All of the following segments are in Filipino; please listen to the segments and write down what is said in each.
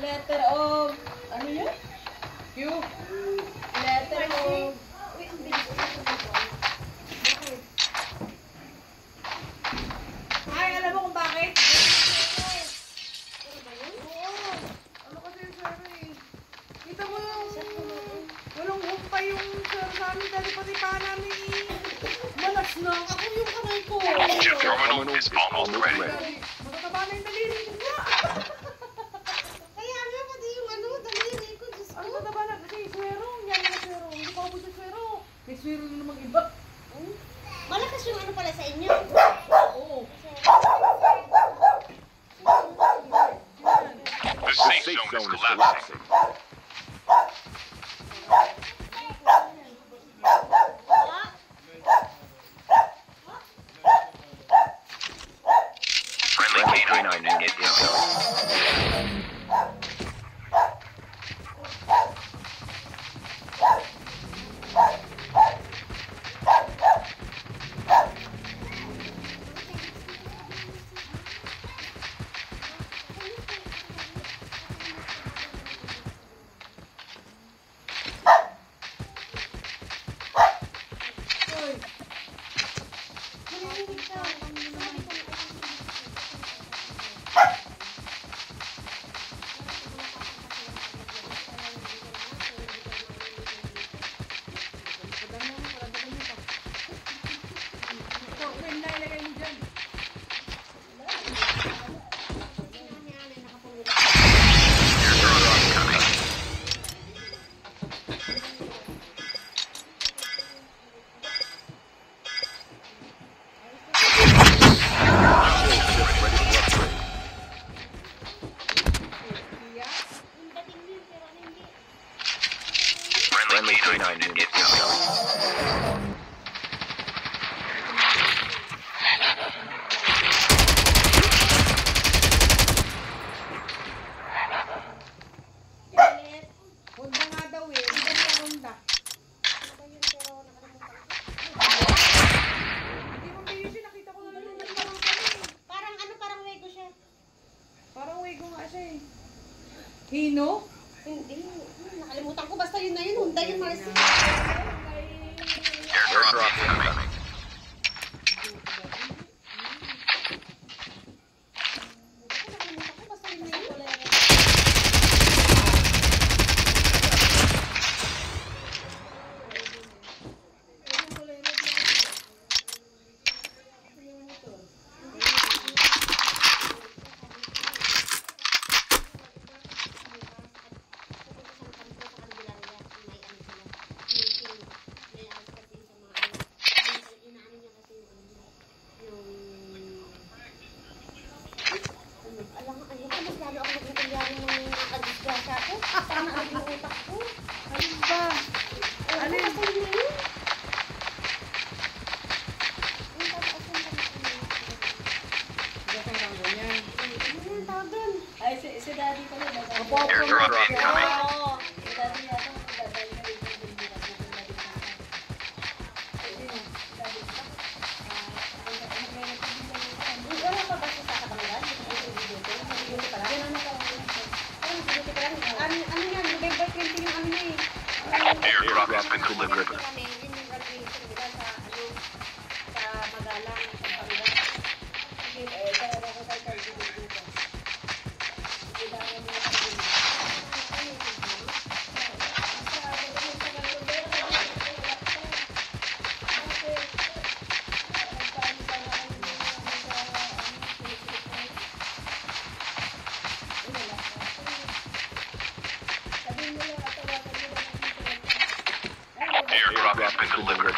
Letter of, ano yun? Q. Letter of, ay, alam mo kung bakit? Oo. Ano kasi yung sir eh. Kita mo yung, walang humpay yung sir sa amin dahil pati pa namin eh. Malas na. Ako yung kamay ko. Chip terminal is almost ready. Matataba na yung daliri ko nga. May swero na namang iba. Malakas yung ano pala sa inyo. Oo. The safe zone is collapsing. Friendly canine unit incoming. Hino? Hindi. Nakalimutan ko. Basta yun na yun. Hyundai yun, Marcy. Airdrop incoming. Nakalimutan ko. Basta yun na yun. Alam ko, mas lalo ako nagkakalari ng nakadisgrasya ko. Tama ang yung utak ko. Ano ba? Alin? Basta yun na yun. Gasang kang ganyan. Ano yung tawag doon? Ay, si daddy pala. Airdrop incoming. Oo. Si daddy yata, daddy na rin yung bumira ko kung daddy na. Daddy na. Wala pa ba siya sa Katangalan? Hindi pa lang. Ano yan? November 20 yung ano niya eh. Airdrop has been delivered. Kami, yun yung graduation, di ba? Sa Magalang, sa Pangga. Airdrop has been delivered.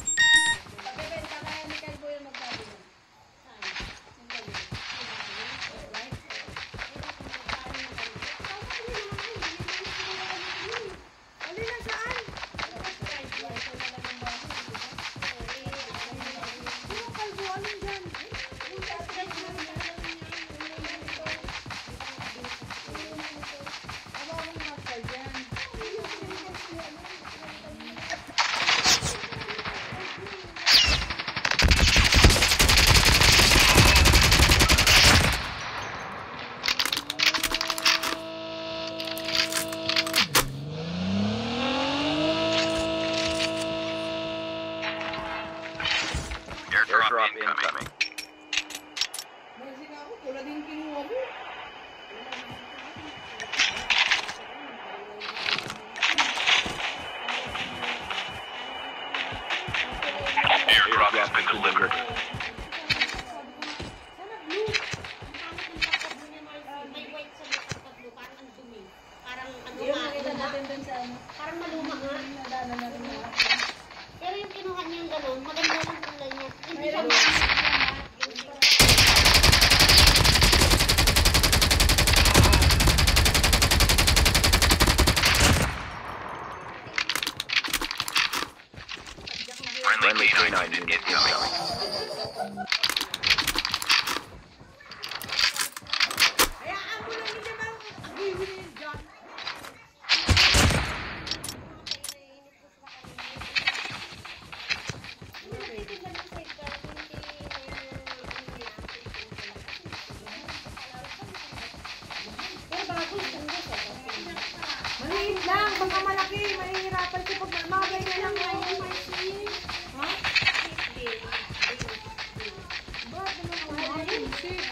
Pagbebenta kaya ni Calvo yung magbabi mo. Alin na saan? Sino kalbo? Alin dyan? Ano ang master dyan? Airdrop incoming. Malasing ako. Tulad yung kinuha mo. Airdrop has been delivered. Sana blue. May white sa mga tatlo, parang ang dumi. Parang ano Yung nakita natin dun sa ano. Parang maluma nga. Nadaanan na rin mga. Pero yung kinuha niya yung gano'n, maganda yung kulay niya. Hindi siya Friendly K9 unit incoming. Hayaan mo lang hindi naman agiwin dyan. Maliit lang. Baka malaki. Mahihirapan siya pag mga ganyan lang. Ha? Ba't naman ang mga shit?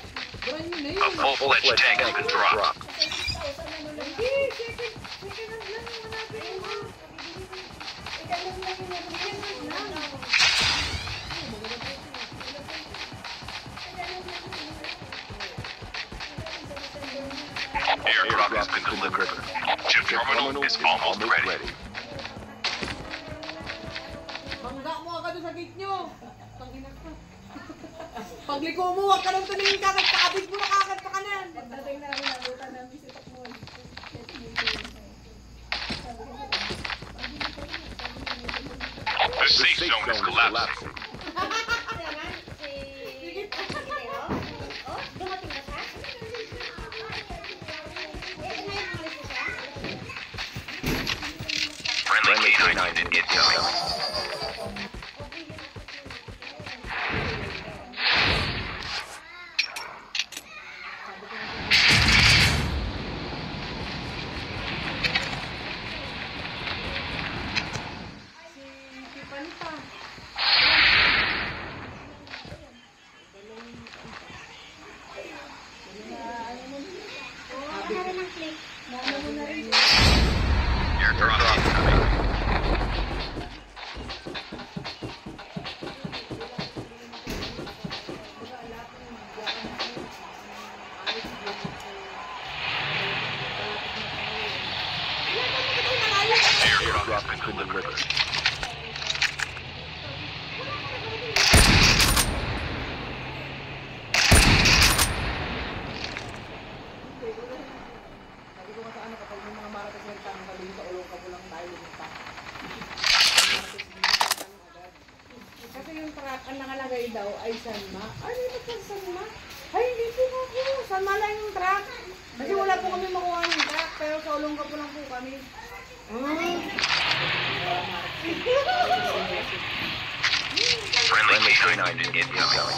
Brand new na A yun. full-fledged tank has been dropped. Hindi, second hand lang yung hanapin mo. Second hand lang. Airdrop has been delivered. Chip terminal is almost ready. Bangga mo agad sa gate nyo. Tangina ka. Pagliko mo, huwag ka nang tumingin ka. Kakabig mo na kakad pa kanan. Pagdating namin, nabutan namin si Takmon. The safe zone is collapsing. Dumating na siya? Ngayon umalis na siya? Friendly K9 unit incoming. Airdrop incoming. Airdrop has been delivered. Sabi ko nga sa ano, kapag may mga marates na tanggalin sa ulong ka mo lang tayo lumita. Kasi yung truck, ang nakalagay daw ay Sanma. Ay, hindi po Sanma. Ay, hindi po ako. Sanma lang yung truck. Kasi wala po kami makuha ng truck, pero sa ulong ka po lang po kami. Friendly train engine incoming.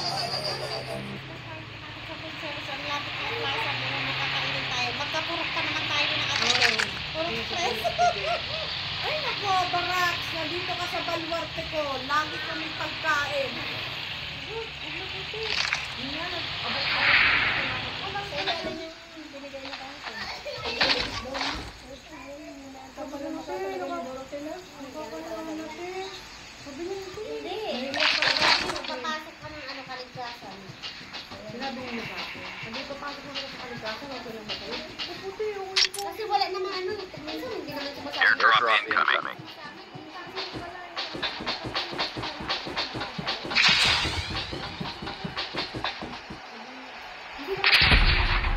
Ang lapit ng plaza mo na makakainin tayo. Magkapurok pa naman tayo ng ating purok press. Ay nako, Baraks, nandito ka sa baluarte ko. Lagi kami pagkain. Yan, abot-abot. Sa ilalim yung binigay na tayo. Hindi. Papasok ka ng ano, kaligtasan. Sinabi niyo sa akin. Sabi ko, pasok mo sa kalikasan, okay lang ba kayo? Puti, okay po. Kasi wala naman ano, minsan hindi naman sumasabi. Airdrop incoming.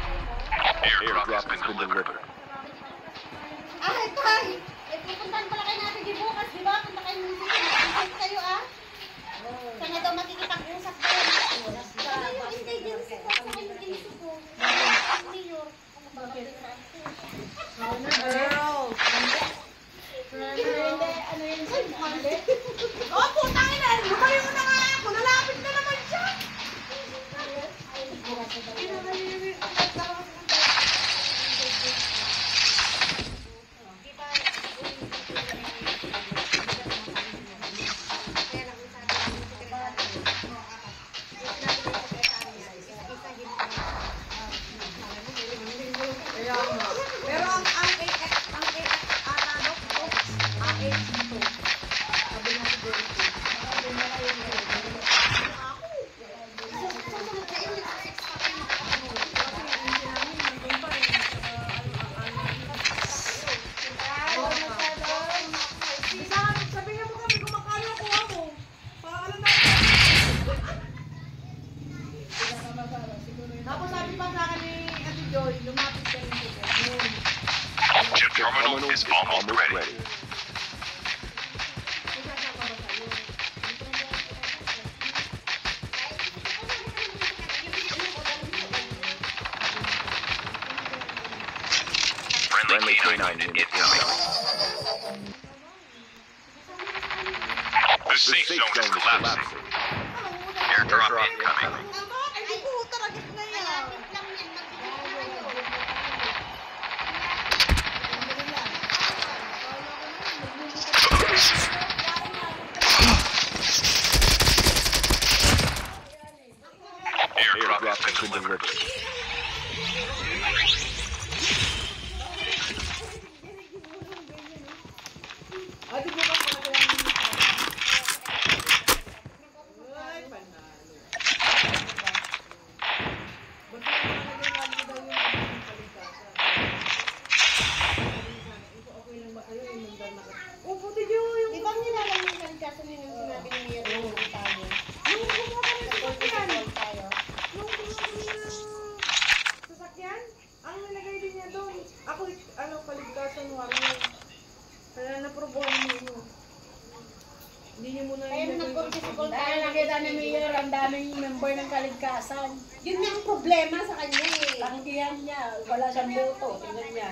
Airdrop has been delivered. Ay, tay! Pupuntahan pala kayo natin di bukas, di ba? Punta kayo ng sisip kayo, ah. Sana daw makikipag-usap kayo. Sana yung intelligence ko, sa kayo ginisip ko. New York. Ano ba? Girl! Hindi, ano yun? Hindi. Oh, putang ina! Lumayo na nga ako! Nalapit na naman siya! Kaya nga. Pero ang 8X ata no? Ang 8 ito. Sabi na siguro ito. Susunod kayo, nag-sex pa kayo. Sabi niya mo kami kung makano kuha mo. Paalam na. Tapos sabi pa sa akin ni Ate Joy, lumapit ka rin dito. Chip terminal is almost ready. Friendly train engine incoming. The safe zone is collapsing. Airdrop incoming. Ay, di po talaga na yan. Malapit lang yan, magbibigay kayo. Airdrop has been delivered. Ay, di po ka pala kaya ng ay, panalo. Ba't nakalagay lagi daw yung kaligtasan? Okay lang ba kayo? Yung nandang oh, puti niyo yung... Di ba nilalang yung kaligtasan yun yung sinabi ni Mayor yung tayo? Yung kumuha kami sa sasakyan. Tayo. Yung kumuha kami ng sasakyan. Ang nilagay din niya doon. Ako, ano, kaligtasan warning. Kaya naprobohan mo yun. Hindi niyo muna Kaya nung nag-consistible tayo, Dahil nakita ni Mayor, ang daming member ng kaligtasan. yun na ang problema sa kanya eh. Tanggihan niya, wala siyang boto. Tingnan niya.